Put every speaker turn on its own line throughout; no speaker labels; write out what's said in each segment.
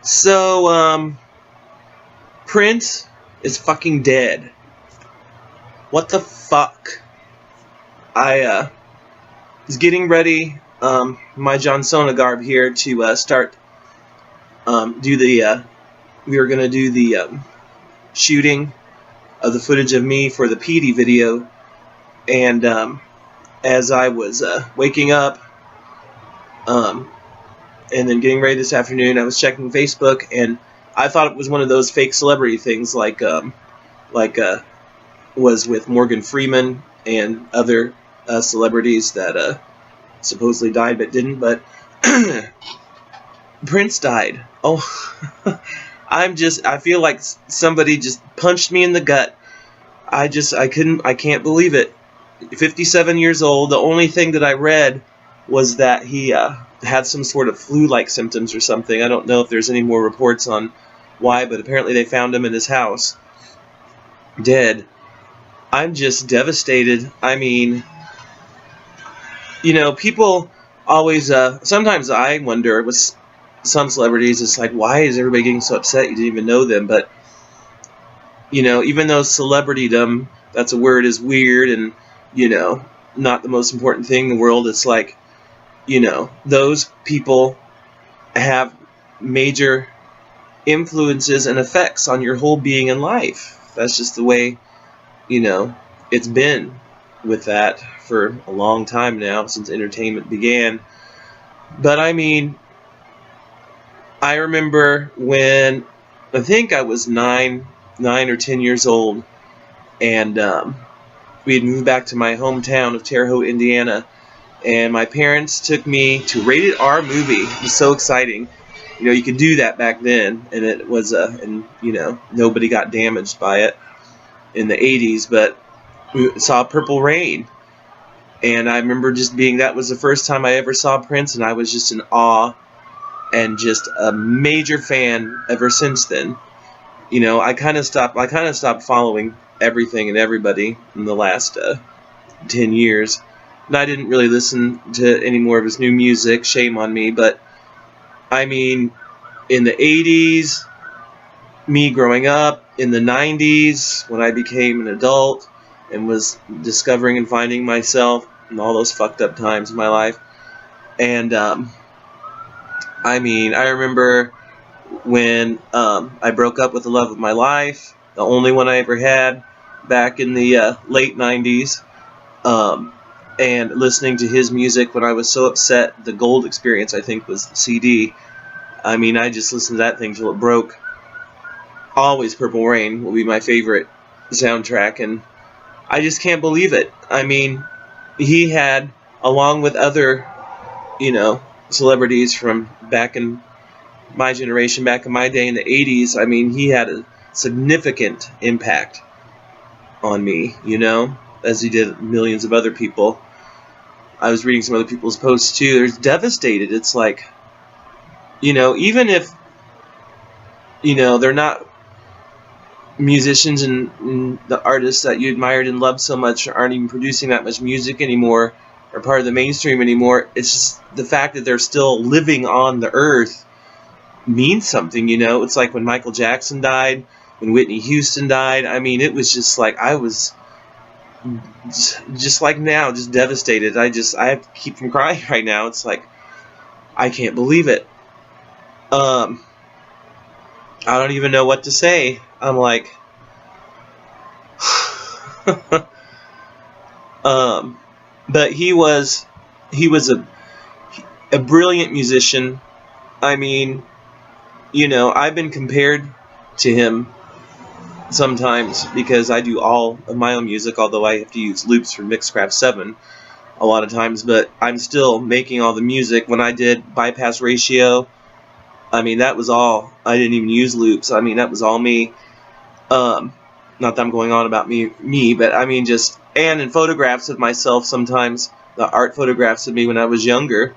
So, Prince is fucking dead. What the fuck? I was getting ready, my Johnsona garb here to start, we were gonna do the shooting of the footage of me for the PD video, and as I was waking up, and then getting ready this afternoon, I was checking Facebook, and I thought it was one of those fake celebrity things, like was with Morgan Freeman and other celebrities that supposedly died but didn't. But Prince died. Oh, I feel like somebody just punched me in the gut. I can't believe it. 57 years old. The only thing that I read was that he had some sort of flu-like symptoms or something. I don't know if there's any more reports on why, but apparently they found him in his house, dead. I'm just devastated. I mean, people always, sometimes I wonder with some celebrities, it's like, why is everybody getting so upset? You didn't even know them. But, even though celebritydom, that's a word, is weird and, not the most important thing in the world, it's like, those people have major influences and effects on your whole being in life. That's just the way, it's been with that for a long time now, since entertainment began. But I mean, I remember when I think I was 9 or 10 years old, and we had moved back to my hometown of Terre Haute, Indiana, and my parents took me to rated R movie. It was so exciting. You could do that back then, and it was nobody got damaged by it in the 80s, but we saw Purple Rain. And I remember that was the first time I ever saw Prince, and I was just in awe and just a major fan ever since then. I kind of stopped following everything and everybody in the last 10 years. And I didn't really listen to any more of his new music, shame on me, but I mean, in the 80s, me growing up, in the 90s, when I became an adult and was discovering and finding myself in all those fucked up times in my life. And, I remember when I broke up with the love of my life, the only one I ever had, back in the late 90s, and listening to his music when I was so upset. The Gold Experience, I think, was the CD. I just listened to that thing till it broke. Always Purple Rain will be my favorite soundtrack, and I just can't believe it. He had, along with other, celebrities from back in my generation, back in my day in the 80s, he had a significant impact on me, as he did millions of other people. I was reading some other people's posts too. They're devastated. It's like, even if, they're not musicians and the artists that you admired and loved so much aren't even producing that much music anymore or part of the mainstream anymore, it's just the fact that they're still living on the earth means something, It's like when Michael Jackson died, when Whitney Houston died. It was just like, I was just like now, just devastated. I have to keep from crying right now. It's like, I can't believe it. I don't even know what to say. I'm like, but he was a brilliant musician. I've been compared to him sometimes because I do all of my own music, although I have to use loops from Mixcraft 7 a lot of times, but I'm still making all the music. When I did Bypass Ratio, that was all, I didn't even use loops. That was all me. Not that I'm going on about me, but and in photographs of myself sometimes, the art photographs of me when I was younger,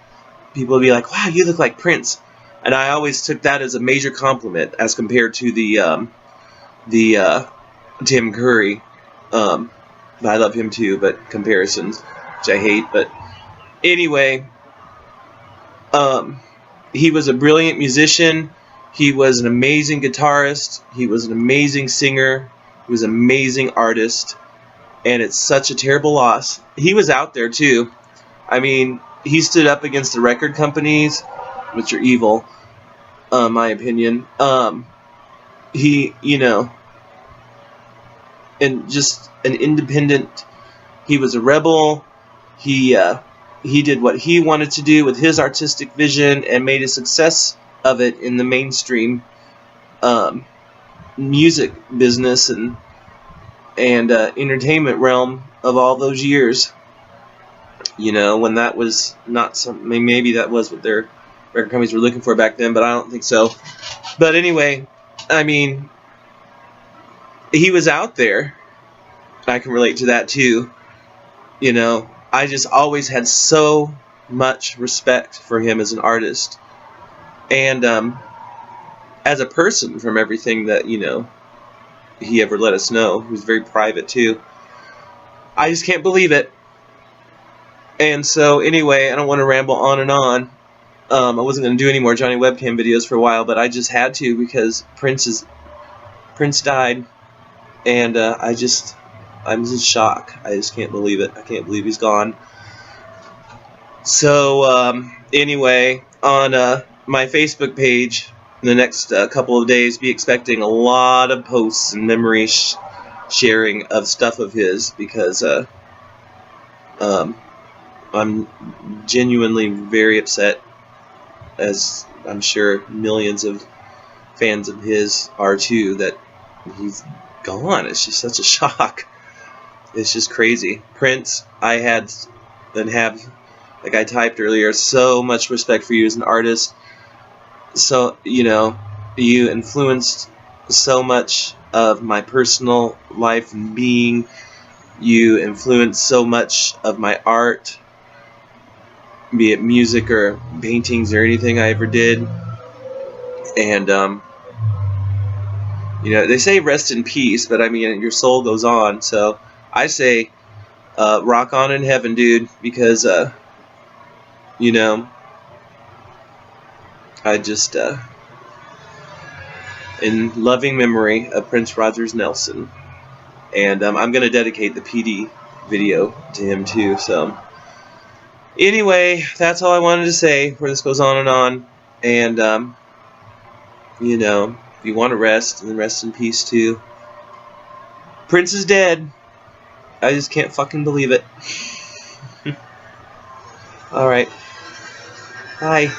people would be like, wow, you look like Prince. And I always took that as a major compliment as compared to the Tim Curry. I love him too, but comparisons, which I hate. But anyway, he was a brilliant musician. He was an amazing guitarist. He was an amazing singer. He was an amazing artist. And it's such a terrible loss. He was out there too. I mean, he stood up against the record companies, which are evil, my opinion. He, and just an independent. He was a rebel. He did what he wanted to do with his artistic vision and made a success of it in the mainstream music business and entertainment realm of all those years. When that was not something, maybe that was what their record companies were looking for back then, but I don't think so. But anyway, I mean, he was out there. I can relate to that too. I just always had so much respect for him as an artist and as a person from everything that he ever let us know. He was very private too. I just can't believe it. And so anyway, I don't want to ramble on and on. I wasn't going to do any more Johnny Webcam videos for a while, but I just had to because Prince died, and I'm just in shock. I just can't believe it. I can't believe he's gone. So anyway, on my Facebook page in the next couple of days, be expecting a lot of posts and memory sharing of stuff of his, because I'm genuinely very upset, as I'm sure millions of fans of his are too, that he's gone. It's just such a shock. It's just crazy. Prince, I had and have, like I typed earlier, so much respect for you as an artist. So, you influenced so much of my personal life and being. You influenced so much of my art, be it music or paintings or anything I ever did. And, they say rest in peace, but I mean, your soul goes on. So I say, rock on in heaven, dude, because, I just, in loving memory of Prince Rogers Nelson. And I'm going to dedicate the PD video to him too. So anyway, that's all I wanted to say before this goes on and on. And, if you want to rest, then rest in peace too. Prince is dead. I just can't fucking believe it. Alright. Bye.